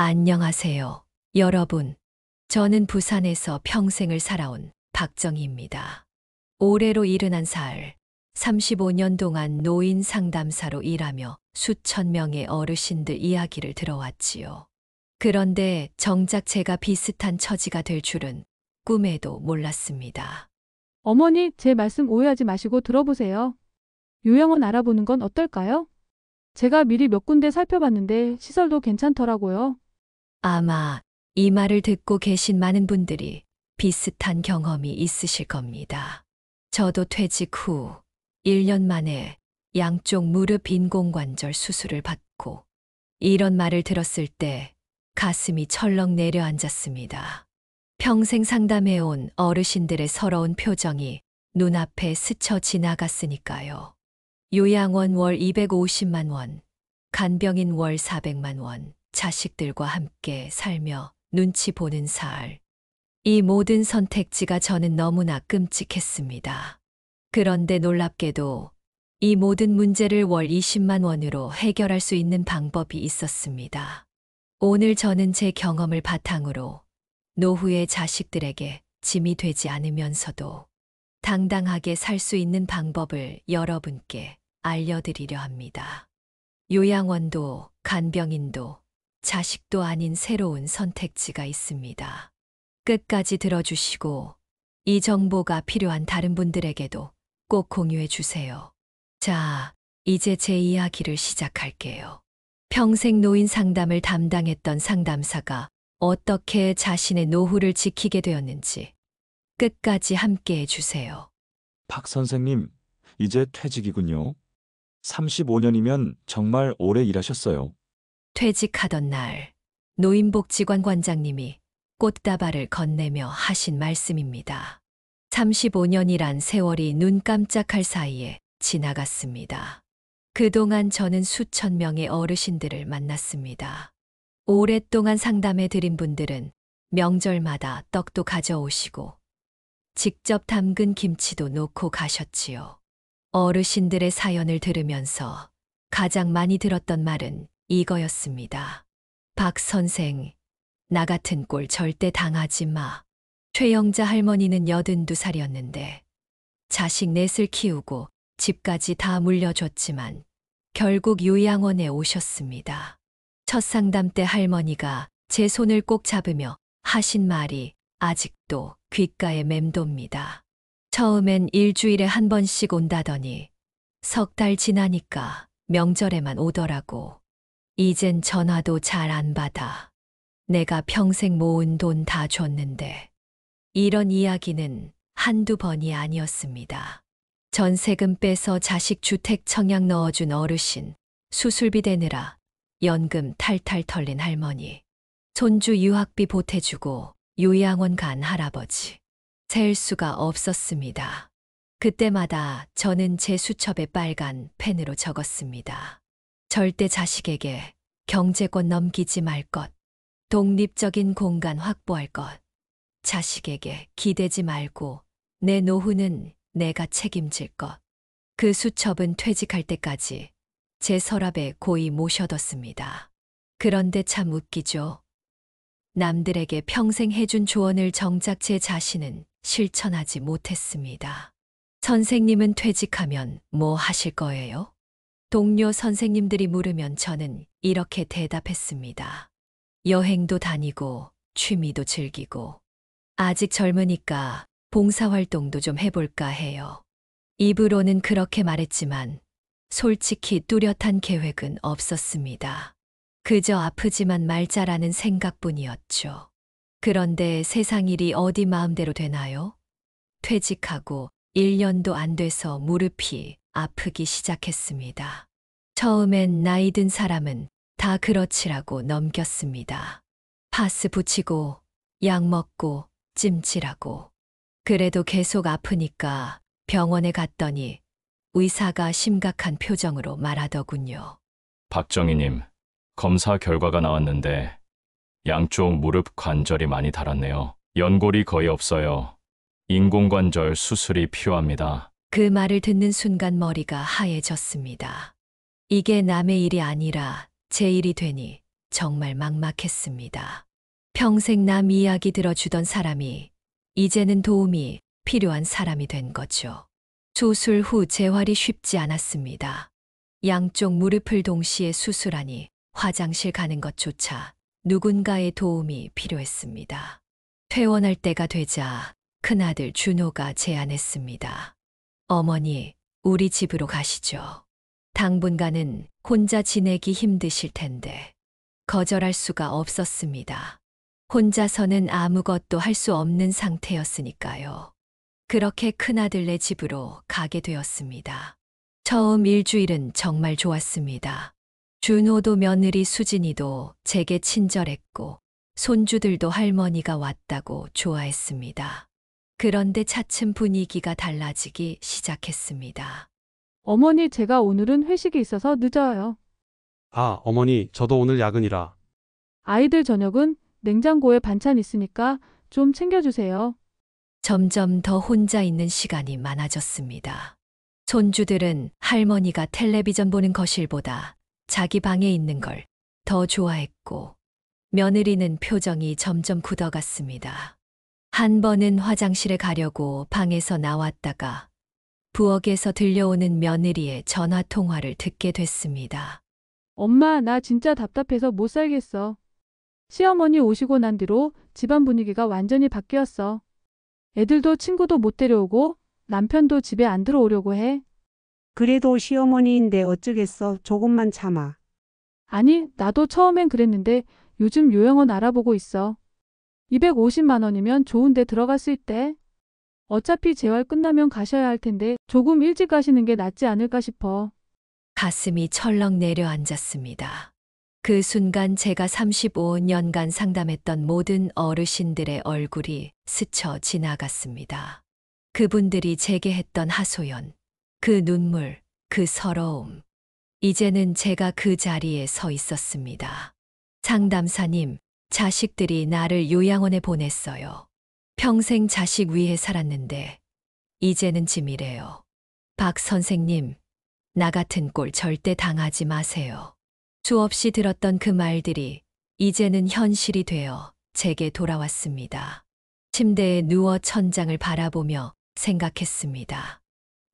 안녕하세요, 여러분. 저는 부산에서 평생을 살아온 박정희입니다. 올해로 71살, 35년 동안 노인 상담사로 일하며 수천 명의 어르신들 이야기를 들어왔지요. 그런데 정작 제가 비슷한 처지가 될 줄은 꿈에도 몰랐습니다. 어머니, 제 말씀 오해하지 마시고 들어보세요. 요양원 알아보는 건 어떨까요? 제가 미리 몇 군데 살펴봤는데 시설도 괜찮더라고요. 아마 이 말을 듣고 계신 많은 분들이 비슷한 경험이 있으실 겁니다. 저도 퇴직 후 1년 만에 양쪽 무릎 인공관절 수술을 받고 이런 말을 들었을 때 가슴이 철렁 내려앉았습니다. 평생 상담해온 어르신들의 서러운 표정이 눈앞에 스쳐 지나갔으니까요. 요양원 월 250만 원, 간병인 월 400만 원, 자식들과 함께 살며 눈치 보는 살. 이 모든 선택지가 저는 너무나 끔찍했습니다. 그런데 놀랍게도 이 모든 문제를 월 20만 원으로 해결할 수 있는 방법이 있었습니다. 오늘 저는 제 경험을 바탕으로 노후의 자식들에게 짐이 되지 않으면서도 당당하게 살 수 있는 방법을 여러분께 알려드리려 합니다. 요양원도 간병인도 자식도 아닌 새로운 선택지가 있습니다. 끝까지 들어주시고 이 정보가 필요한 다른 분들에게도 꼭 공유해 주세요. 자, 이제 제 이야기를 시작할게요. 평생 노인 상담을 담당했던 상담사가 어떻게 자신의 노후를 지키게 되었는지 끝까지 함께 해주세요. 박 선생님, 이제 퇴직이군요. 35년이면 정말 오래 일하셨어요. 퇴직하던 날, 노인복지관 관장님이 꽃다발을 건네며 하신 말씀입니다. 35년이란 세월이 눈 깜짝할 사이에 지나갔습니다. 그동안 저는 수천 명의 어르신들을 만났습니다. 오랫동안 상담해 드린 분들은 명절마다 떡도 가져오시고 직접 담근 김치도 놓고 가셨지요. 어르신들의 사연을 들으면서 가장 많이 들었던 말은 이거였습니다. 박 선생, 나 같은 꼴 절대 당하지 마. 최영자 할머니는 82살이었는데 자식 넷을 키우고 집까지 다 물려줬지만 결국 요양원에 오셨습니다. 첫 상담 때 할머니가 제 손을 꼭 잡으며 하신 말이 아직도 귓가에 맴돕니다. 처음엔 일주일에 한 번씩 온다더니 석 달 지나니까 명절에만 오더라고. 이젠 전화도 잘 안 받아. 내가 평생 모은 돈 다 줬는데. 이런 이야기는 한두 번이 아니었습니다. 전세금 빼서 자식 주택 청약 넣어준 어르신, 수술비 대느라 연금 탈탈 털린 할머니, 손주 유학비 보태주고 요양원 간 할아버지. 셀 수가 없었습니다. 그때마다 저는 제 수첩에 빨간 펜으로 적었습니다. 절대 자식에게 경제권 넘기지 말 것, 독립적인 공간 확보할 것, 자식에게 기대지 말고 내 노후는 내가 책임질 것. 그 수첩은 퇴직할 때까지 제 서랍에 고이 모셔뒀습니다. 그런데 참 웃기죠. 남들에게 평생 해준 조언을 정작 제 자신은 실천하지 못했습니다. 선생님은 퇴직하면 뭐 하실 거예요? 동료 선생님들이 물으면 저는 이렇게 대답했습니다. 여행도 다니고 취미도 즐기고 아직 젊으니까 봉사활동도 좀 해볼까 해요. 입으로는 그렇게 말했지만 솔직히 뚜렷한 계획은 없었습니다. 그저 아프지만 말자라는 생각뿐이었죠. 그런데 세상 일이 어디 마음대로 되나요? 퇴직하고 1년도 안 돼서 무릎이 아프기 시작했습니다. 처음엔 나이 든 사람은 다 그렇지라고 넘겼습니다. 파스 붙이고 약 먹고 찜질하고. 그래도 계속 아프니까 병원에 갔더니 의사가 심각한 표정으로 말하더군요. 박정희님, 검사 결과가 나왔는데 양쪽 무릎 관절이 많이 닳았네요. 연골이 거의 없어요. 인공관절 수술이 필요합니다. 그 말을 듣는 순간 머리가 하얘졌습니다. 이게 남의 일이 아니라 제 일이 되니 정말 막막했습니다. 평생 남 이야기 들어주던 사람이 이제는 도움이 필요한 사람이 된 거죠. 수술 후 재활이 쉽지 않았습니다. 양쪽 무릎을 동시에 수술하니 화장실 가는 것조차 누군가의 도움이 필요했습니다. 퇴원할 때가 되자 큰아들 준호가 제안했습니다. 어머니, 우리 집으로 가시죠. 당분간은 혼자 지내기 힘드실 텐데. 거절할 수가 없었습니다. 혼자서는 아무것도 할 수 없는 상태였으니까요. 그렇게 큰아들네 집으로 가게 되었습니다. 처음 일주일은 정말 좋았습니다. 준호도 며느리 수진이도 제게 친절했고 손주들도 할머니가 왔다고 좋아했습니다. 그런데 차츰 분위기가 달라지기 시작했습니다. 어머니, 제가 오늘은 회식이 있어서 늦어요. 아, 어머니, 저도 오늘 야근이라. 아이들 저녁은 냉장고에 반찬 있으니까 좀 챙겨주세요. 점점 더 혼자 있는 시간이 많아졌습니다. 손주들은 할머니가 텔레비전 보는 거실보다 자기 방에 있는 걸 더 좋아했고, 며느리는 표정이 점점 굳어갔습니다. 한 번은 화장실에 가려고 방에서 나왔다가 부엌에서 들려오는 며느리의 전화 통화를 듣게 됐습니다. 엄마, 나 진짜 답답해서 못 살겠어. 시어머니 오시고 난 뒤로 집안 분위기가 완전히 바뀌었어. 애들도 친구도 못 데려오고 남편도 집에 안 들어오려고 해. 그래도 시어머니인데 어쩌겠어. 조금만 참아. 아니, 나도 처음엔 그랬는데 요즘 요양원 알아보고 있어. 250만 원이면 좋은 데 들어갈 수 있대. 어차피 재활 끝나면 가셔야 할 텐데 조금 일찍 가시는 게 낫지 않을까 싶어. 가슴이 철렁 내려앉았습니다. 그 순간 제가 35년간 상담했던 모든 어르신들의 얼굴이 스쳐 지나갔습니다. 그분들이 제게 했던 하소연, 그 눈물, 그 서러움. 이제는 제가 그 자리에 서 있었습니다. 상담사님, 자식들이 나를 요양원에 보냈어요. 평생 자식 위해 살았는데 이제는 짐이래요. 박 선생님, 나 같은 꼴 절대 당하지 마세요. 수없이 들었던 그 말들이 이제는 현실이 되어 제게 돌아왔습니다. 침대에 누워 천장을 바라보며 생각했습니다.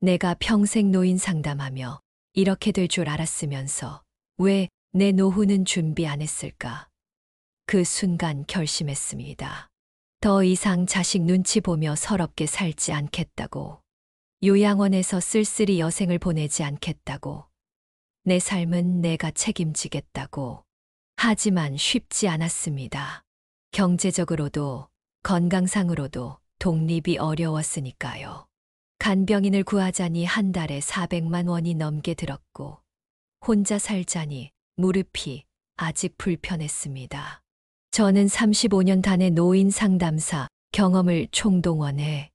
내가 평생 노인 상담하며 이렇게 될 줄 알았으면서 왜 내 노후는 준비 안 했을까? 그 순간 결심했습니다. 더 이상 자식 눈치 보며 서럽게 살지 않겠다고. 요양원에서 쓸쓸히 여생을 보내지 않겠다고. 내 삶은 내가 책임지겠다고. 하지만 쉽지 않았습니다. 경제적으로도 건강상으로도 독립이 어려웠으니까요. 간병인을 구하자니 한 달에 400만 원이 넘게 들었고, 혼자 살자니 무릎이 아직 불편했습니다. 저는 35년 단의 노인 상담사 경험을 총동원해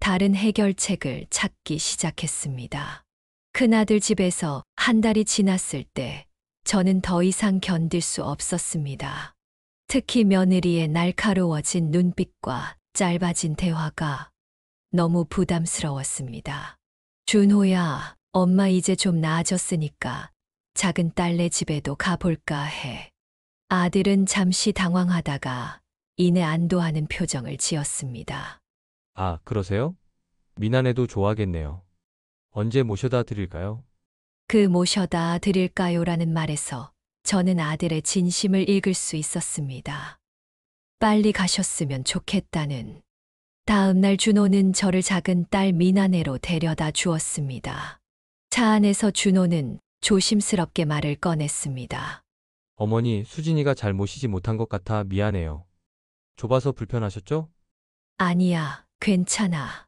다른 해결책을 찾기 시작했습니다. 큰아들 집에서 한 달이 지났을 때 저는 더 이상 견딜 수 없었습니다. 특히 며느리의 날카로워진 눈빛과 짧아진 대화가 너무 부담스러웠습니다. 준호야, 엄마 이제 좀 나아졌으니까 작은 딸네 집에도 가볼까 해. 아들은 잠시 당황하다가 이내 안도하는 표정을 지었습니다. 아, 그러세요? 미나네도 좋아하겠네요. 언제 모셔다 드릴까요? 그 모셔다 드릴까요라는 말에서 저는 아들의 진심을 읽을 수 있었습니다. 빨리 가셨으면 좋겠다는. 다음 날 준호는 저를 작은 딸 미나네로 데려다 주었습니다. 차 안에서 준호는 조심스럽게 말을 꺼냈습니다. 어머니, 수진이가 잘 모시지 못한 것 같아 미안해요. 좁아서 불편하셨죠? 아니야, 괜찮아.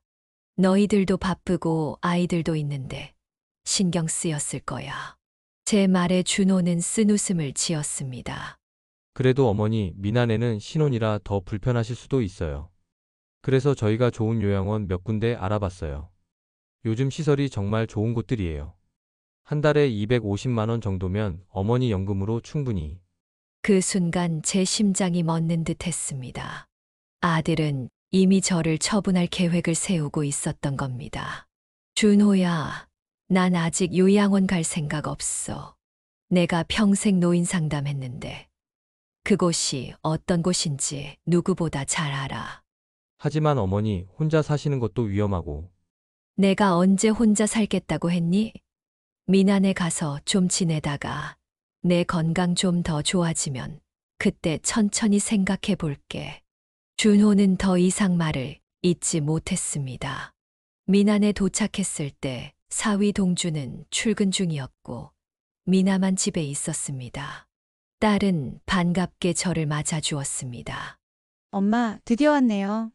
너희들도 바쁘고 아이들도 있는데 신경 쓰였을 거야. 제 말에 준호는 쓴웃음을 지었습니다. 그래도 어머니, 미나네는 신혼이라 더 불편하실 수도 있어요. 그래서 저희가 좋은 요양원 몇 군데 알아봤어요. 요즘 시설이 정말 좋은 곳들이에요. 한 달에 250만 원 정도면 어머니 연금으로 충분히. 그 순간 제 심장이 멎는 듯 했습니다. 아들은 이미 저를 처분할 계획을 세우고 있었던 겁니다. 준호야, 난 아직 요양원 갈 생각 없어. 내가 평생 노인 상담했는데 그곳이 어떤 곳인지 누구보다 잘 알아. 하지만 어머니 혼자 사시는 것도 위험하고 내가 언제 혼자 살겠다고 했니? 미난에 가서 좀 지내다가 내 건강 좀 더 좋아지면 그때 천천히 생각해 볼게. 준호는 더 이상 말을 잇지 못했습니다. 미난에 도착했을 때 사위 동주는 출근 중이었고 미나만 집에 있었습니다. 딸은 반갑게 저를 맞아주었습니다. 엄마, 드디어 왔네요.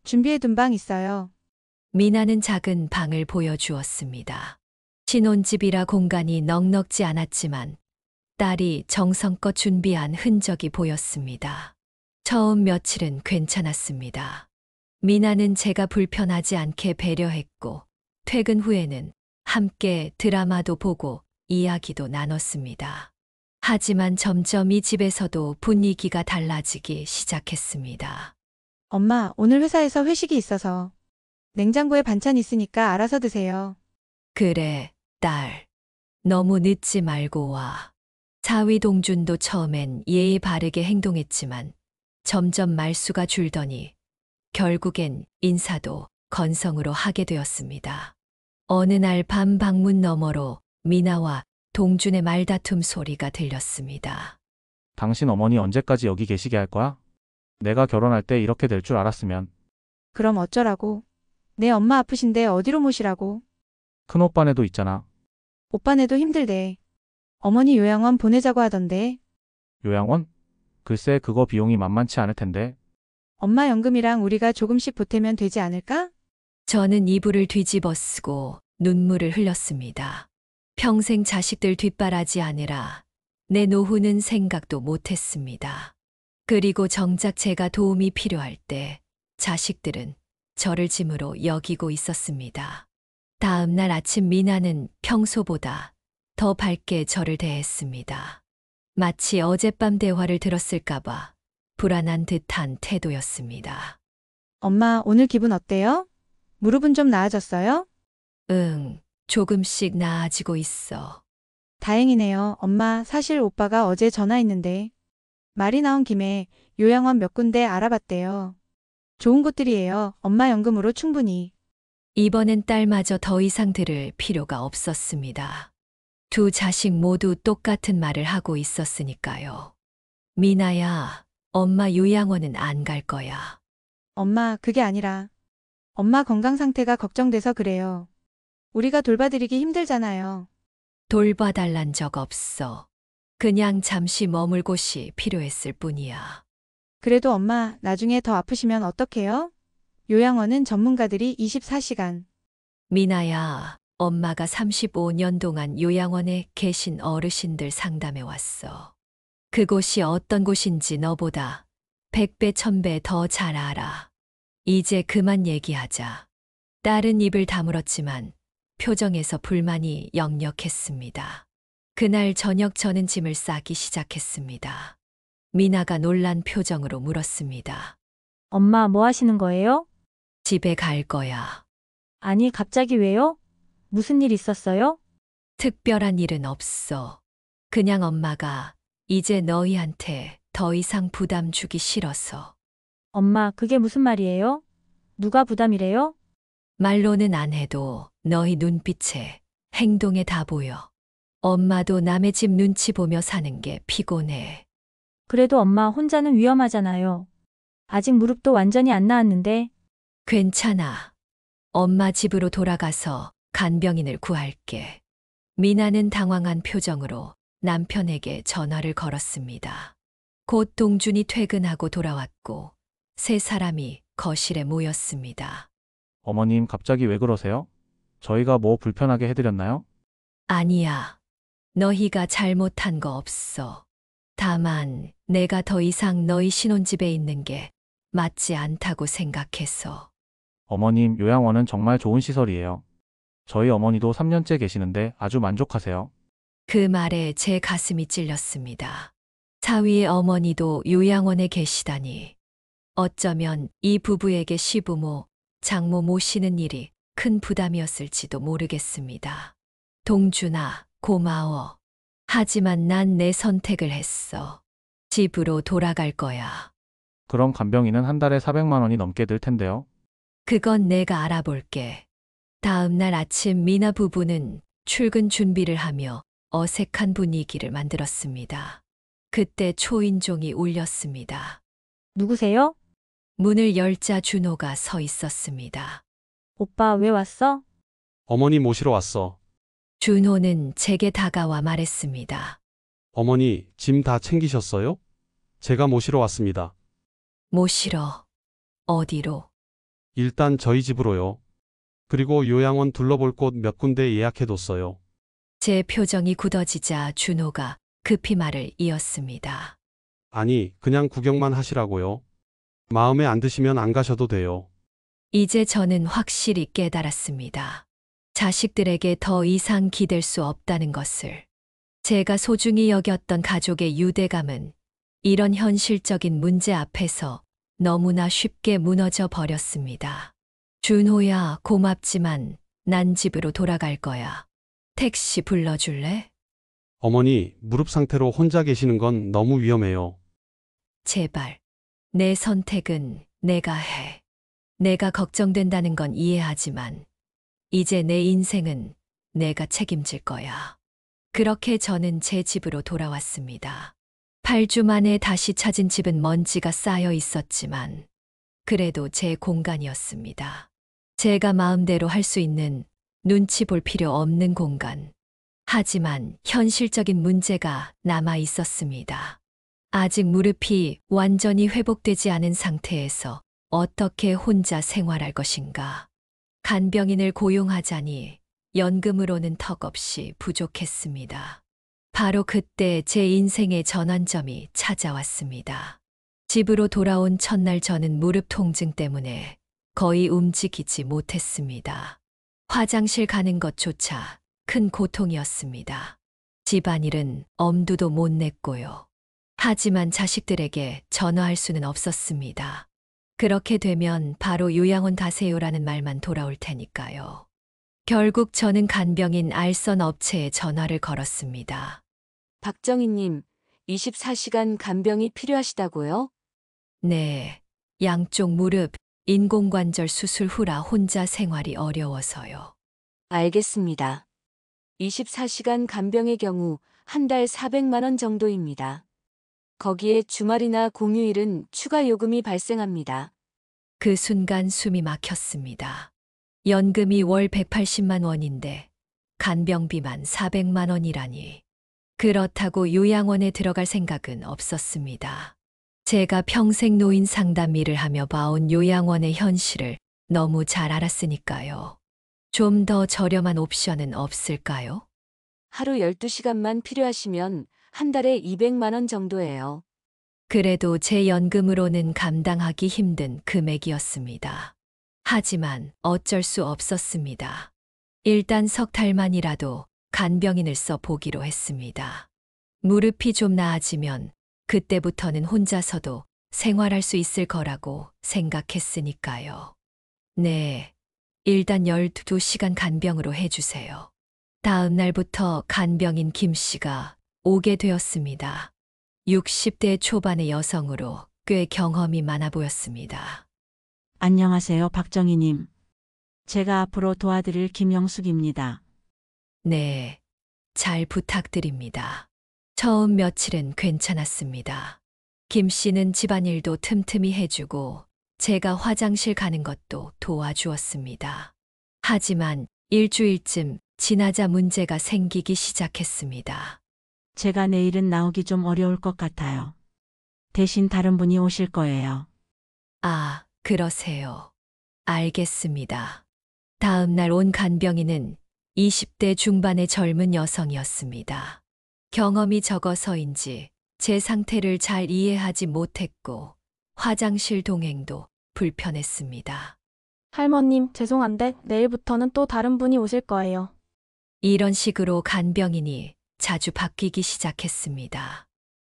준비해둔 방 있어요. 미나는 작은 방을 보여주었습니다. 신혼집이라 공간이 넉넉지 않았지만 딸이 정성껏 준비한 흔적이 보였습니다. 처음 며칠은 괜찮았습니다. 미나는 제가 불편하지 않게 배려했고 퇴근 후에는 함께 드라마도 보고 이야기도 나눴습니다. 하지만 점점 이 집에서도 분위기가 달라지기 시작했습니다. 엄마, 오늘 회사에서 회식이 있어서 냉장고에 반찬 있으니까 알아서 드세요. 그래, 딸. 너무 늦지 말고 와. 사위 동준도 처음엔 예의 바르게 행동했지만 점점 말수가 줄더니 결국엔 인사도 건성으로 하게 되었습니다. 어느 날 밤 방문 너머로 미나와 동준의 말다툼 소리가 들렸습니다. 당신 어머니 언제까지 여기 계시게 할 거야? 내가 결혼할 때 이렇게 될 줄 알았으면. 그럼 어쩌라고? 내 엄마 아프신데 어디로 모시라고? 큰오빠네도 있잖아. 오빠네도 힘들대. 어머니 요양원 보내자고 하던데. 요양원? 글쎄 그거 비용이 만만치 않을 텐데. 엄마 연금이랑 우리가 조금씩 보태면 되지 않을까? 저는 이불을 뒤집어 쓰고 눈물을 흘렸습니다. 평생 자식들 뒷바라지 아니라 내 노후는 생각도 못했습니다. 그리고 정작 제가 도움이 필요할 때 자식들은 저를 짐으로 여기고 있었습니다. 다음 날 아침 미나는 평소보다 더 밝게 저를 대했습니다. 마치 어젯밤 대화를 들었을까봐 불안한 듯한 태도였습니다. 엄마, 오늘 기분 어때요? 무릎은 좀 나아졌어요? 응, 조금씩 나아지고 있어. 다행이네요. 엄마, 사실 오빠가 어제 전화했는데 말이 나온 김에 요양원 몇 군데 알아봤대요. 좋은 곳들이에요. 엄마 연금으로 충분히. 이번엔 딸마저 더 이상 들을 필요가 없었습니다. 두 자식 모두 똑같은 말을 하고 있었으니까요. 미나야, 엄마 요양원은 안 갈 거야. 엄마, 그게 아니라 엄마 건강 상태가 걱정돼서 그래요. 우리가 돌봐드리기 힘들잖아요. 돌봐달란 적 없어. 그냥 잠시 머물 곳이 필요했을 뿐이야. 그래도 엄마, 나중에 더 아프시면 어떡해요? 요양원은 전문가들이 24시간. 미나야, 엄마가 35년 동안 요양원에 계신 어르신들 상담해 왔어. 그곳이 어떤 곳인지 너보다 100배, 1000배 더 잘 알아. 이제 그만 얘기하자. 딸은 입을 다물었지만 표정에서 불만이 역력했습니다. 그날 저녁 저는 짐을 싸기 시작했습니다. 미나가 놀란 표정으로 물었습니다. 엄마, 뭐 하시는 거예요? 집에 갈 거야. 아니, 갑자기 왜요? 무슨 일 있었어요? 특별한 일은 없어. 그냥 엄마가 이제 너희한테 더 이상 부담 주기 싫어서. 엄마, 그게 무슨 말이에요? 누가 부담이래요? 말로는 안 해도 너희 눈빛에 행동에 다 보여. 엄마도 남의 집 눈치 보며 사는 게 피곤해. 그래도 엄마 혼자는 위험하잖아요. 아직 무릎도 완전히 안 나았는데. 괜찮아. 엄마 집으로 돌아가서 간병인을 구할게. 미나는 당황한 표정으로 남편에게 전화를 걸었습니다. 곧 동준이 퇴근하고 돌아왔고 세 사람이 거실에 모였습니다. 어머님 갑자기 왜 그러세요? 저희가 뭐 불편하게 해드렸나요? 아니야. 너희가 잘못한 거 없어. 다만 내가 더 이상 너희 신혼집에 있는 게 맞지 않다고 생각해서. 어머님 요양원은 정말 좋은 시설이에요. 저희 어머니도 3년째 계시는데 아주 만족하세요. 그 말에 제 가슴이 찔렸습니다. 사위의 어머니도 요양원에 계시다니. 어쩌면 이 부부에게 시부모, 장모 모시는 일이 큰 부담이었을지도 모르겠습니다. 동준아, 고마워. 하지만 난 내 선택을 했어. 집으로 돌아갈 거야. 그럼 간병인은 한 달에 400만 원이 넘게 들 텐데요. 그건 내가 알아볼게. 다음 날 아침 미나 부부는 출근 준비를 하며 어색한 분위기를 만들었습니다. 그때 초인종이 울렸습니다. 누구세요? 문을 열자 준호가 서 있었습니다. 오빠 왜 왔어? 어머니 모시러 왔어. 준호는 제게 다가와 말했습니다. 어머니, 짐 다 챙기셨어요? 제가 모시러 왔습니다. 모시러. 어디로? 일단 저희 집으로요. 그리고 요양원 둘러볼 곳 몇 군데 예약해뒀어요. 제 표정이 굳어지자 준호가 급히 말을 이었습니다. 아니, 그냥 구경만 하시라고요. 마음에 안 드시면 안 가셔도 돼요. 이제 저는 확실히 깨달았습니다. 자식들에게 더 이상 기댈 수 없다는 것을. 제가 소중히 여겼던 가족의 유대감은 이런 현실적인 문제 앞에서 너무나 쉽게 무너져 버렸습니다. 준호야, 고맙지만 난 집으로 돌아갈 거야. 택시 불러줄래? 어머니, 무릎 상태로 혼자 계시는 건 너무 위험해요. 제발. 내 선택은 내가 해. 내가 걱정된다는 건 이해하지만 이제 내 인생은 내가 책임질 거야. 그렇게 저는 제 집으로 돌아왔습니다. 8주 만에 다시 찾은 집은 먼지가 쌓여 있었지만 그래도 제 공간이었습니다. 제가 마음대로 할 수 있는 눈치 볼 필요 없는 공간. 하지만 현실적인 문제가 남아 있었습니다. 아직 무릎이 완전히 회복되지 않은 상태에서 어떻게 혼자 생활할 것인가. 간병인을 고용하자니 연금으로는 턱없이 부족했습니다. 바로 그때 제 인생의 전환점이 찾아왔습니다. 집으로 돌아온 첫날 저는 무릎 통증 때문에 거의 움직이지 못했습니다. 화장실 가는 것조차 큰 고통이었습니다. 집안일은 엄두도 못 냈고요. 하지만 자식들에게 전화할 수는 없었습니다. 그렇게 되면 바로 요양원 가세요라는 말만 돌아올 테니까요. 결국 저는 간병인 알선 업체에 전화를 걸었습니다. 박정희님, 24시간 간병이 필요하시다고요? 네, 양쪽 무릎 인공관절 수술 후라 혼자 생활이 어려워서요. 알겠습니다. 24시간 간병의 경우 한 달 400만 원 정도입니다. 거기에 주말이나 공휴일은 추가 요금이 발생합니다. 그 순간 숨이 막혔습니다. 연금이 월 180만 원인데 간병비만 400만 원이라니. 그렇다고 요양원에 들어갈 생각은 없었습니다. 제가 평생 노인 상담 일을 하며 봐온 요양원의 현실을 너무 잘 알았으니까요. 좀 더 저렴한 옵션은 없을까요? 하루 12시간만 필요하시면 한 달에 200만 원 정도예요. 그래도 제 연금으로는 감당하기 힘든 금액이었습니다. 하지만 어쩔 수 없었습니다. 일단 석 달만이라도 간병인을 써보기로 했습니다. 무릎이 좀 나아지면 그때부터는 혼자서도 생활할 수 있을 거라고 생각했으니까요. 네, 일단 12시간 간병으로 해주세요. 다음 날부터 간병인 김 씨가 오게 되었습니다. 60대 초반의 여성으로 꽤 경험이 많아 보였습니다. 안녕하세요, 박정희님. 제가 앞으로 도와드릴 김영숙입니다. 네, 잘 부탁드립니다. 처음 며칠은 괜찮았습니다. 김 씨는 집안일도 틈틈이 해주고 제가 화장실 가는 것도 도와주었습니다. 하지만 일주일쯤 지나자 문제가 생기기 시작했습니다. 제가 내일은 나오기 좀 어려울 것 같아요. 대신 다른 분이 오실 거예요. 아, 그러세요. 알겠습니다. 다음 날 온 간병인은 20대 중반의 젊은 여성이었습니다. 경험이 적어서인지 제 상태를 잘 이해하지 못했고 화장실 동행도 불편했습니다. 할머님, 죄송한데 내일부터는 또 다른 분이 오실 거예요. 이런 식으로 간병인이 자주 바뀌기 시작했습니다.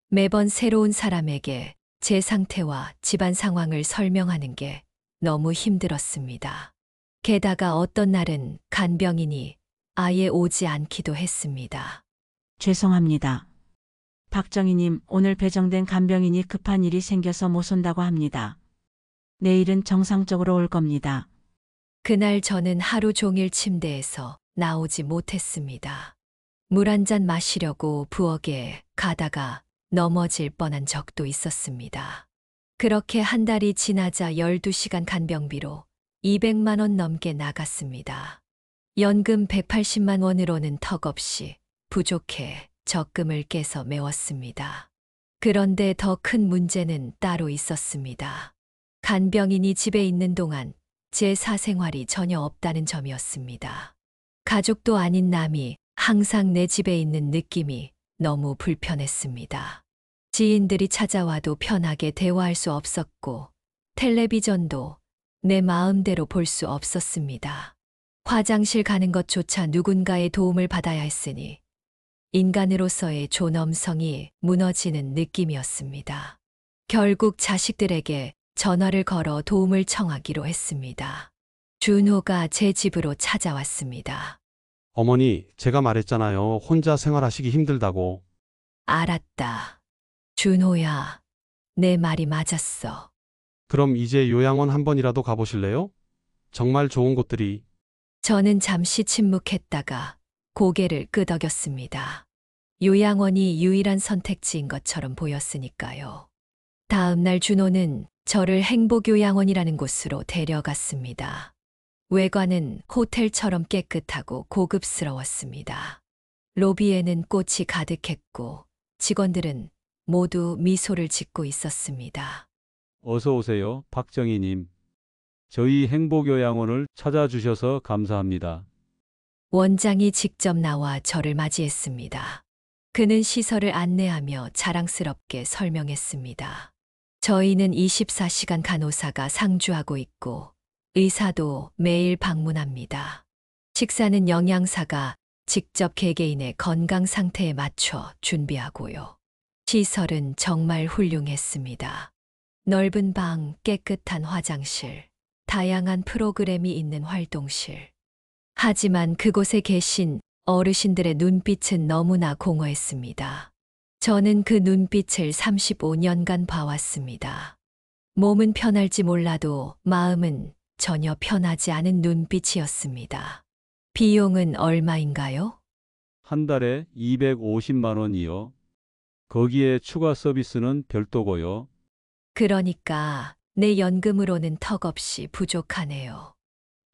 매번 새로운 사람에게 제 상태와 집안 상황을 설명하는 게 너무 힘들었습니다. 게다가 어떤 날은 간병인이 아예 오지 않기도 했습니다. 죄송합니다. 박정희님, 오늘 배정된 간병인이 급한 일이 생겨서 못 온다고 합니다. 내일은 정상적으로 올 겁니다. 그날 저는 하루 종일 침대에서 나오지 못했습니다. 물 한 잔 마시려고 부엌에 가다가 넘어질 뻔한 적도 있었습니다. 그렇게 한 달이 지나자 12시간 간병비로 200만 원 넘게 나갔습니다. 연금 180만 원으로는 턱없이 부족해 적금을 깨서 메웠습니다. 그런데 더 큰 문제는 따로 있었습니다. 간병인이 집에 있는 동안 제 사생활이 전혀 없다는 점이었습니다. 가족도 아닌 남이 항상 내 집에 있는 느낌이 너무 불편했습니다. 지인들이 찾아와도 편하게 대화할 수 없었고, 텔레비전도 내 마음대로 볼 수 없었습니다. 화장실 가는 것조차 누군가의 도움을 받아야 했으니 인간으로서의 존엄성이 무너지는 느낌이었습니다. 결국 자식들에게 전화를 걸어 도움을 청하기로 했습니다. 준호가 제 집으로 찾아왔습니다. 어머니, 제가 말했잖아요. 혼자 생활하시기 힘들다고. 알았다. 준호야, 내 말이 맞았어. 그럼 이제 요양원 한 번이라도 가보실래요? 정말 좋은 곳들이. 저는 잠시 침묵했다가 고개를 끄덕였습니다. 요양원이 유일한 선택지인 것처럼 보였으니까요. 다음 날 준호는 저를 행복요양원이라는 곳으로 데려갔습니다. 외관은 호텔처럼 깨끗하고 고급스러웠습니다. 로비에는 꽃이 가득했고 직원들은 모두 미소를 짓고 있었습니다. 어서 오세요, 박정희님. 저희 행복요양원을 찾아주셔서 감사합니다. 원장이 직접 나와 저를 맞이했습니다. 그는 시설을 안내하며 자랑스럽게 설명했습니다. 저희는 24시간 간호사가 상주하고 있고 의사도 매일 방문합니다. 식사는 영양사가 직접 개개인의 건강 상태에 맞춰 준비하고요. 시설은 정말 훌륭했습니다. 넓은 방, 깨끗한 화장실, 다양한 프로그램이 있는 활동실. 하지만 그곳에 계신 어르신들의 눈빛은 너무나 공허했습니다. 저는 그 눈빛을 35년간 봐왔습니다. 몸은 편할지 몰라도 마음은 전혀 편하지 않은 눈빛이었습니다. 비용은 얼마인가요? 한 달에 250만 원이요. 거기에 추가 서비스는 별도고요. 그러니까 내 연금으로는 턱없이 부족하네요.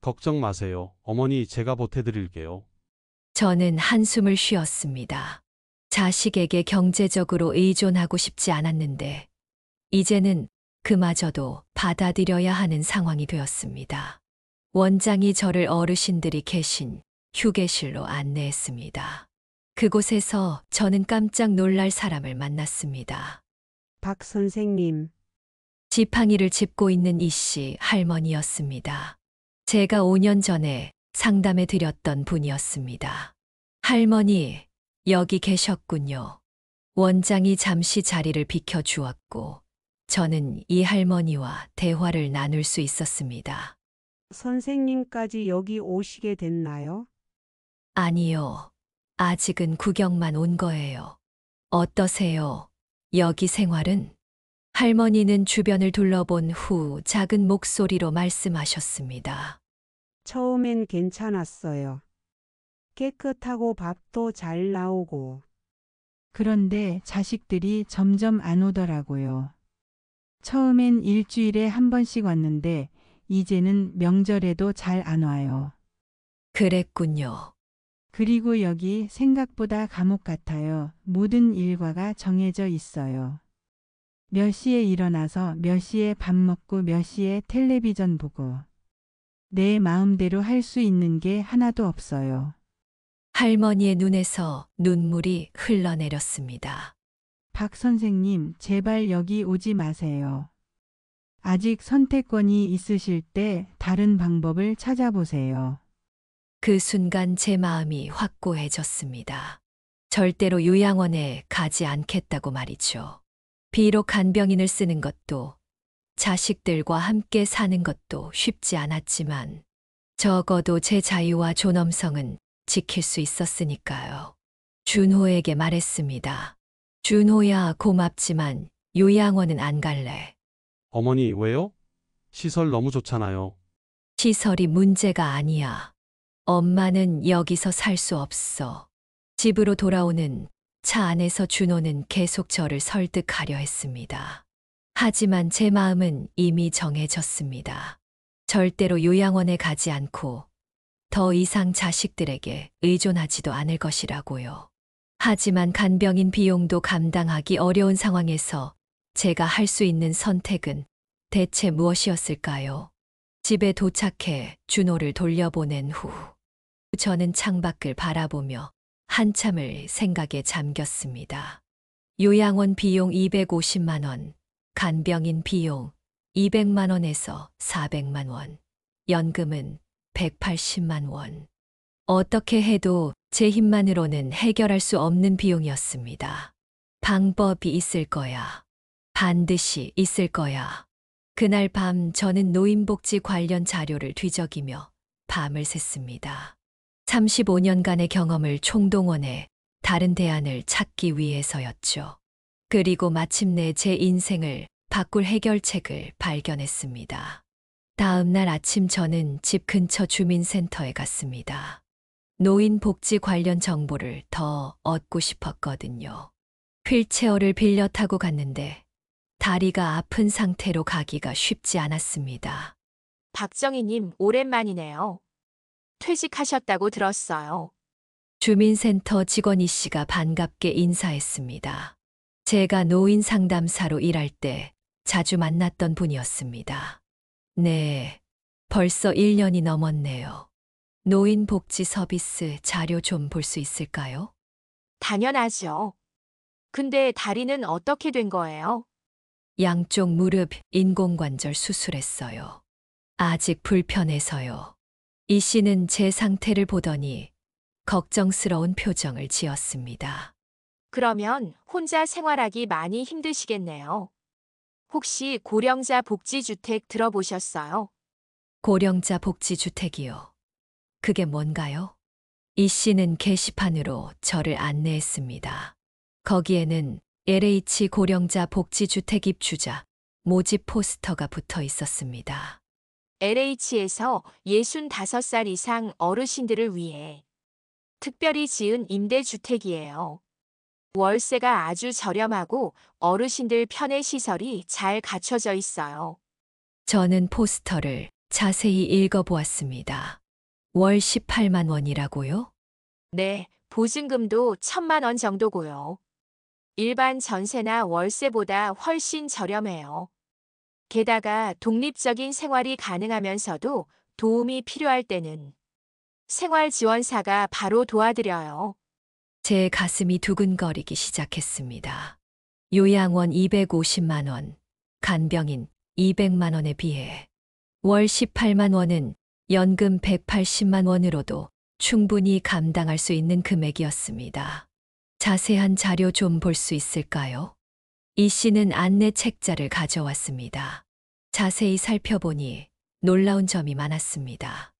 걱정 마세요. 어머니, 제가 보태드릴게요. 저는 한숨을 쉬었습니다. 자식에게 경제적으로 의존하고 싶지 않았는데 이제는 그마저도 받아들여야 하는 상황이 되었습니다. 원장이 저를 어르신들이 계신 휴게실로 안내했습니다. 그곳에서 저는 깜짝 놀랄 사람을 만났습니다. 박 선생님. 지팡이를 짚고 있는 이씨 할머니였습니다. 제가 5년 전에 상담해 드렸던 분이었습니다. 할머니, 여기 계셨군요. 원장이 잠시 자리를 비켜주었고 저는 이 할머니와 대화를 나눌 수 있었습니다. 선생님까지 여기 오시게 됐나요? 아니요. 아직은 구경만 온 거예요. 어떠세요? 여기 생활은? 할머니는 주변을 둘러본 후 작은 목소리로 말씀하셨습니다. 처음엔 괜찮았어요. 깨끗하고 밥도 잘 나오고. 그런데 자식들이 점점 안 오더라고요. 처음엔 일주일에 한 번씩 왔는데 이제는 명절에도 잘 안 와요. 그랬군요. 그리고 여기 생각보다 감옥 같아요. 모든 일과가 정해져 있어요. 몇 시에 일어나서 몇 시에 밥 먹고 몇 시에 텔레비전 보고. 내 마음대로 할 수 있는 게 하나도 없어요. 할머니의 눈에서 눈물이 흘러내렸습니다. 박 선생님, 제발 여기 오지 마세요. 아직 선택권이 있으실 때 다른 방법을 찾아보세요. 그 순간 제 마음이 확고해졌습니다. 절대로 요양원에 가지 않겠다고 말이죠. 비록 간병인을 쓰는 것도 자식들과 함께 사는 것도 쉽지 않았지만 적어도 제 자유와 존엄성은 지킬 수 있었으니까요. 준호에게 말했습니다. 준호야, 고맙지만 요양원은 안 갈래. 어머니, 왜요? 시설 너무 좋잖아요. 시설이 문제가 아니야. 엄마는 여기서 살 수 없어. 집으로 돌아오는 차 안에서 준호는 계속 저를 설득하려 했습니다. 하지만 제 마음은 이미 정해졌습니다. 절대로 요양원에 가지 않고 더 이상 자식들에게 의존하지도 않을 것이라고요. 하지만 간병인 비용도 감당하기 어려운 상황에서 제가 할 수 있는 선택은 대체 무엇이었을까요? 집에 도착해 준호를 돌려보낸 후 저는 창밖을 바라보며 한참을 생각에 잠겼습니다. 요양원 비용 250만 원, 간병인 비용 200만 원에서 400만 원, 연금은 180만 원. 어떻게 해도 제 힘만으로는 해결할 수 없는 비용이었습니다. 방법이 있을 거야. 반드시 있을 거야. 그날 밤 저는 노인복지 관련 자료를 뒤적이며 밤을 샜습니다. 35년간의 경험을 총동원해 다른 대안을 찾기 위해서였죠. 그리고 마침내 제 인생을 바꿀 해결책을 발견했습니다. 다음 날 아침 저는 집 근처 주민센터에 갔습니다. 노인복지 관련 정보를 더 얻고 싶었거든요. 휠체어를 빌려 타고 갔는데 다리가 아픈 상태로 가기가 쉽지 않았습니다. 박정희님, 오랜만이네요. 퇴직하셨다고 들었어요. 주민센터 직원 이 씨가 반갑게 인사했습니다. 제가 노인 상담사로 일할 때 자주 만났던 분이었습니다. 네, 벌써 1년이 넘었네요. 노인복지 서비스 자료 좀 볼 수 있을까요? 당연하죠. 근데 다리는 어떻게 된 거예요? 양쪽 무릎 인공관절 수술했어요. 아직 불편해서요. 이 씨는 제 상태를 보더니 걱정스러운 표정을 지었습니다. 그러면 혼자 생활하기 많이 힘드시겠네요. 혹시 고령자 복지주택 들어보셨어요? 고령자 복지주택이요. 그게 뭔가요? 이 씨는 게시판으로 저를 안내했습니다. 거기에는 LH 고령자 복지주택 입주자 모집 포스터가 붙어 있었습니다. LH에서 65살 이상 어르신들을 위해 특별히 지은 임대주택이에요. 월세가 아주 저렴하고 어르신들 편의 시설이 잘 갖춰져 있어요. 저는 포스터를 자세히 읽어보았습니다. 월 18만 원이라고요? 네, 보증금도 1,000만 원 정도고요. 일반 전세나 월세보다 훨씬 저렴해요. 게다가 독립적인 생활이 가능하면서도 도움이 필요할 때는 생활지원사가 바로 도와드려요. 제 가슴이 두근거리기 시작했습니다. 요양원 250만 원, 간병인 200만 원에 비해 월 18만 원은 연금 180만 원으로도 충분히 감당할 수 있는 금액이었습니다. 자세한 자료 좀 볼 수 있을까요? 이 씨는 안내 책자를 가져왔습니다. 자세히 살펴보니 놀라운 점이 많았습니다.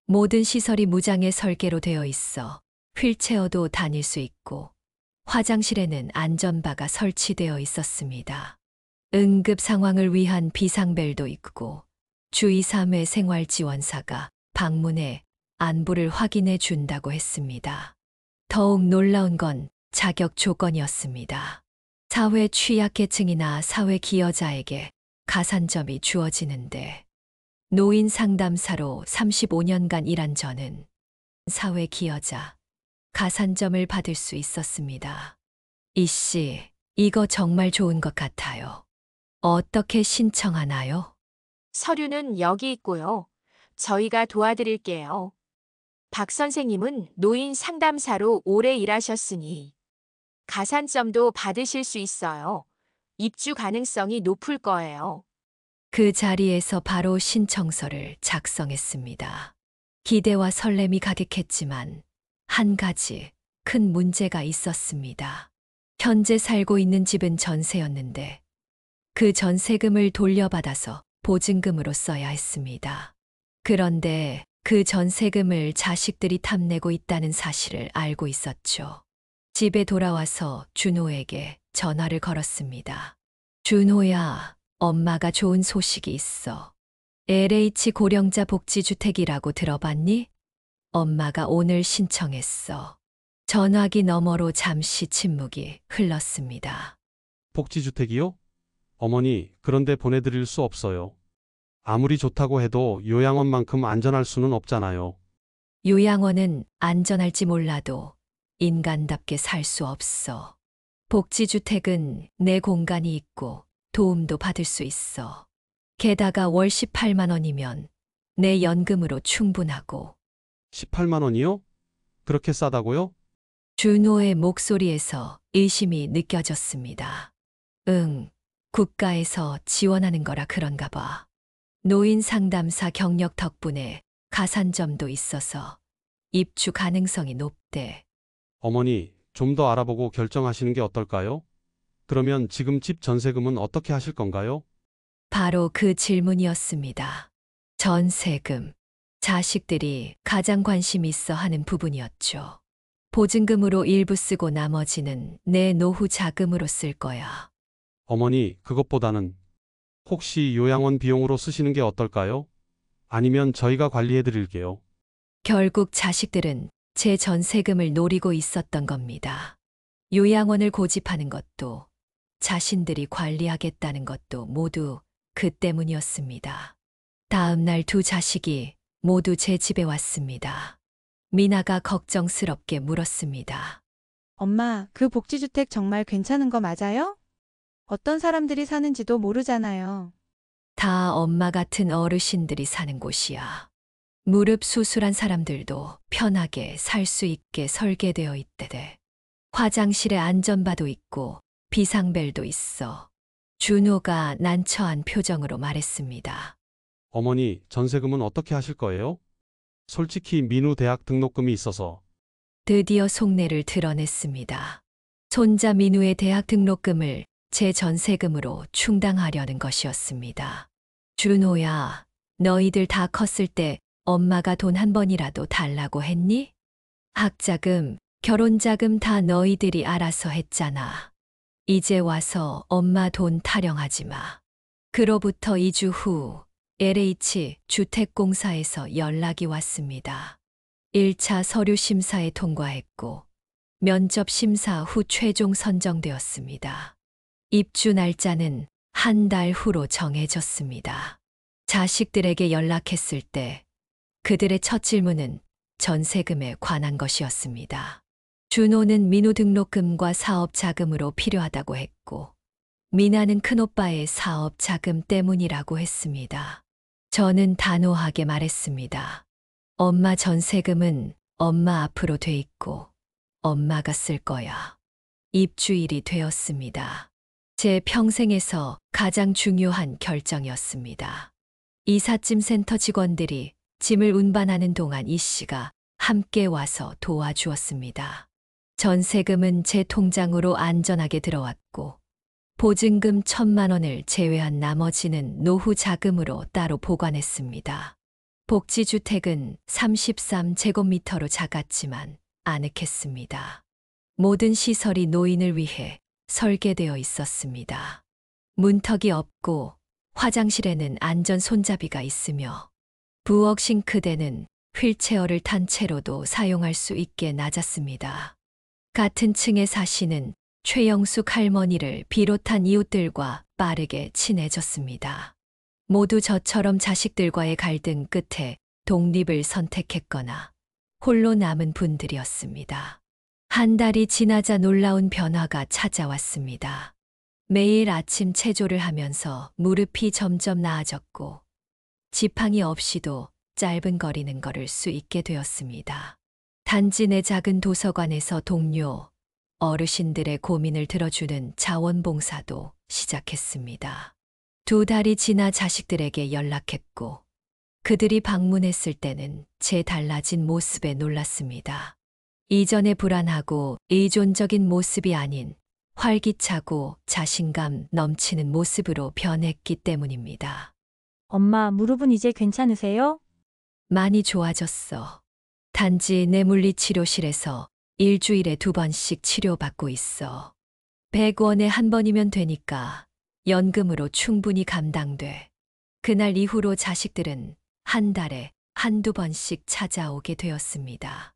모든 시설이 무장의 설계로 되어 있어 휠체어도 다닐 수 있고 화장실에는 안전바가 설치되어 있었습니다. 응급 상황을 위한 비상벨도 있고 주 2, 3회 생활지원사가 방문해 안부를 확인해 준다고 했습니다. 더욱 놀라운 건 자격 조건이었습니다. 사회 취약계층이나 사회 기여자에게 가산점이 주어지는데 노인 상담사로 35년간 일한 저는 사회 기여자 가산점을 받을 수 있었습니다. 이 씨, 이거 정말 좋은 것 같아요. 어떻게 신청하나요? 서류는 여기 있고요. 저희가 도와드릴게요. 박 선생님은 노인 상담사로 오래 일하셨으니 가산점도 받으실 수 있어요. 입주 가능성이 높을 거예요. 그 자리에서 바로 신청서를 작성했습니다. 기대와 설렘이 가득했지만 한 가지 큰 문제가 있었습니다. 현재 살고 있는 집은 전세였는데 그 전세금을 돌려받아서 보증금으로 써야 했습니다. 그런데 그 전세금을 자식들이 탐내고 있다는 사실을 알고 있었죠. 집에 돌아와서 준호에게 전화를 걸었습니다. 준호야, 엄마가 좋은 소식이 있어. LH 고령자 복지주택이라고 들어봤니? 엄마가 오늘 신청했어. 전화기 너머로 잠시 침묵이 흘렀습니다. 복지주택이요? 어머니, 그런데 보내드릴 수 없어요. 아무리 좋다고 해도 요양원만큼 안전할 수는 없잖아요. 요양원은 안전할지 몰라도 인간답게 살 수 없어. 복지주택은 내 공간이 있고 도움도 받을 수 있어. 게다가 월 18만 원이면 내 연금으로 충분하고. 18만 원이요? 그렇게 싸다고요? 준호의 목소리에서 의심이 느껴졌습니다. 응, 국가에서 지원하는 거라 그런가 봐. 노인 상담사 경력 덕분에 가산점도 있어서 입주 가능성이 높대. 어머니, 좀 더 알아보고 결정하시는 게 어떨까요? 그러면 지금 집 전세금은 어떻게 하실 건가요? 바로 그 질문이었습니다. 전세금. 자식들이 가장 관심 있어 하는 부분이었죠. 보증금으로 일부 쓰고 나머지는 내 노후 자금으로 쓸 거야. 어머니, 그것보다는 혹시 요양원 비용으로 쓰시는 게 어떨까요? 아니면 저희가 관리해 드릴게요. 결국 자식들은 제 전세금을 노리고 있었던 겁니다. 요양원을 고집하는 것도 자신들이 관리하겠다는 것도 모두 그 때문이었습니다. 다음 날 두 자식이 모두 제 집에 왔습니다. 미나가 걱정스럽게 물었습니다. 엄마, 그 복지주택 정말 괜찮은 거 맞아요? 어떤 사람들이 사는지도 모르잖아요. 다 엄마 같은 어르신들이 사는 곳이야. 무릎 수술한 사람들도 편하게 살 수 있게 설계되어 있대대. 화장실에 안전바도 있고 비상벨도 있어. 준호가 난처한 표정으로 말했습니다. 어머니, 전세금은 어떻게 하실 거예요? 솔직히 민우 대학 등록금이 있어서. 드디어 속내를 드러냈습니다. 손자 민우의 대학 등록금을 제 전세금으로 충당하려는 것이었습니다. 준호야, 너희들 다 컸을 때 엄마가 돈 한 번이라도 달라고 했니? 학자금, 결혼자금 다 너희들이 알아서 했잖아. 이제 와서 엄마 돈 타령하지 마. 그로부터 2주 후 LH 주택공사에서 연락이 왔습니다. 1차 서류 심사에 통과했고 면접 심사 후 최종 선정되었습니다. 입주 날짜는 한 달 후로 정해졌습니다. 자식들에게 연락했을 때 그들의 첫 질문은 전세금에 관한 것이었습니다. 준호는 민우 등록금과 사업 자금으로 필요하다고 했고, 미나는 큰오빠의 사업 자금 때문이라고 했습니다. 저는 단호하게 말했습니다. 엄마 전세금은 엄마 앞으로 돼 있고 엄마가 쓸 거야. 입주일이 되었습니다. 제 평생에서 가장 중요한 결정이었습니다. 이삿짐 센터 직원들이 짐을 운반하는 동안 이 씨가 함께 와서 도와주었습니다. 전세금은 제 통장으로 안전하게 들어왔고 보증금 1,000만 원을 제외한 나머지는 노후 자금으로 따로 보관했습니다. 복지주택은 33제곱미터로 작았지만 아늑했습니다. 모든 시설이 노인을 위해 설계되어 있었습니다. 문턱이 없고 화장실에는 안전 손잡이가 있으며 부엌 싱크대는 휠체어를 탄 채로도 사용할 수 있게 낮았습니다. 같은 층에 사시는 최영숙 할머니를 비롯한 이웃들과 빠르게 친해졌습니다. 모두 저처럼 자식들과의 갈등 끝에 독립을 선택했거나 홀로 남은 분들이었습니다. 한 달이 지나자 놀라운 변화가 찾아왔습니다. 매일 아침 체조를 하면서 무릎이 점점 나아졌고 지팡이 없이도 짧은 거리는 걸을 수 있게 되었습니다. 단지 내 작은 도서관에서 동료, 어르신들의 고민을 들어주는 자원봉사도 시작했습니다. 2달이 지나 자식들에게 연락했고 그들이 방문했을 때는 제 달라진 모습에 놀랐습니다. 이전의 불안하고 의존적인 모습이 아닌 활기차고 자신감 넘치는 모습으로 변했기 때문입니다. 엄마, 무릎은 이제 괜찮으세요? 많이 좋아졌어. 단지 내 물리치료실에서 일주일에 2번씩 치료받고 있어. 100원에 한 번이면 되니까 연금으로 충분히 감당돼. 그날 이후로 자식들은 한 달에 한두 번씩 찾아오게 되었습니다.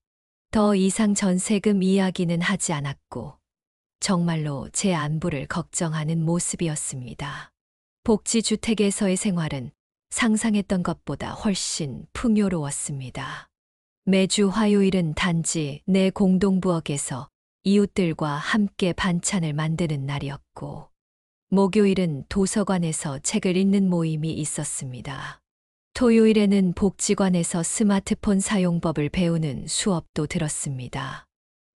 더 이상 전세금 이야기는 하지 않았고 정말로 제 안부를 걱정하는 모습이었습니다. 복지주택에서의 생활은 상상했던 것보다 훨씬 풍요로웠습니다. 매주 화요일은 단지 내 공동부엌에서 이웃들과 함께 반찬을 만드는 날이었고, 목요일은 도서관에서 책을 읽는 모임이 있었습니다. 토요일에는 복지관에서 스마트폰 사용법을 배우는 수업도 들었습니다.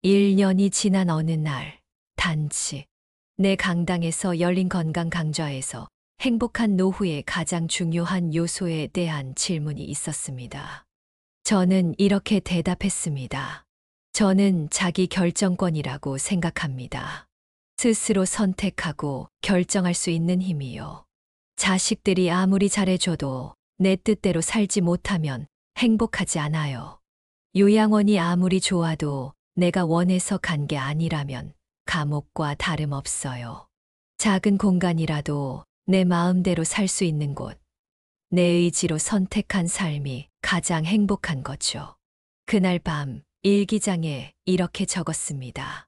1년이 지난 어느 날, 단지 내 강당에서 열린 건강 강좌에서 행복한 노후의 가장 중요한 요소에 대한 질문이 있었습니다. 저는 이렇게 대답했습니다. 저는 자기 결정권이라고 생각합니다. 스스로 선택하고 결정할 수 있는 힘이요. 자식들이 아무리 잘해줘도 내 뜻대로 살지 못하면 행복하지 않아요. 요양원이 아무리 좋아도 내가 원해서 간 게 아니라면 감옥과 다름없어요. 작은 공간이라도 내 마음대로 살 수 있는 곳, 내 의지로 선택한 삶이 가장 행복한 거죠. 그날 밤 일기장에 이렇게 적었습니다.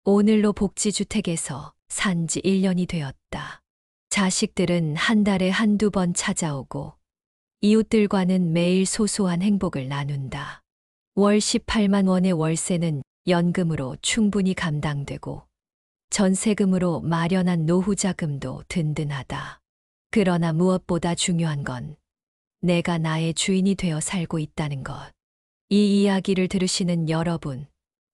오늘로 복지주택에서 산 지 1년이 되었다. 자식들은 한 달에 한두 번 찾아오고 이웃들과는 매일 소소한 행복을 나눈다. 월 18만 원의 월세는 연금으로 충분히 감당되고 전세금으로 마련한 노후 자금도 든든하다. 그러나 무엇보다 중요한 건 내가 나의 주인이 되어 살고 있다는 것. 이 이야기를 들으시는 여러분,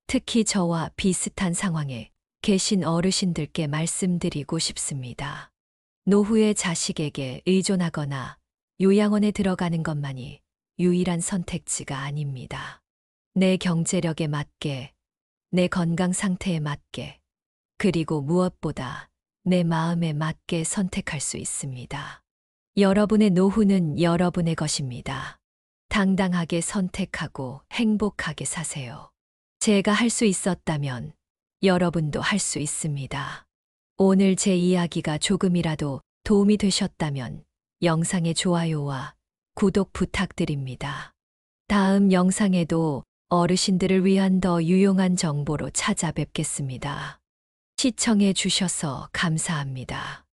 특히 저와 비슷한 상황에 계신 어르신들께 말씀드리고 싶습니다. 노후의 자식에게 의존하거나 요양원에 들어가는 것만이 유일한 선택지가 아닙니다. 내 경제력에 맞게, 내 건강 상태에 맞게, 그리고 무엇보다 내 마음에 맞게 선택할 수 있습니다. 여러분의 노후는 여러분의 것입니다. 당당하게 선택하고 행복하게 사세요. 제가 할 수 있었다면 여러분도 할 수 있습니다. 오늘 제 이야기가 조금이라도 도움이 되셨다면 영상의 좋아요와 구독 부탁드립니다. 다음 영상에도 어르신들을 위한 더 유용한 정보로 찾아뵙겠습니다. 시청해 주셔서 감사합니다.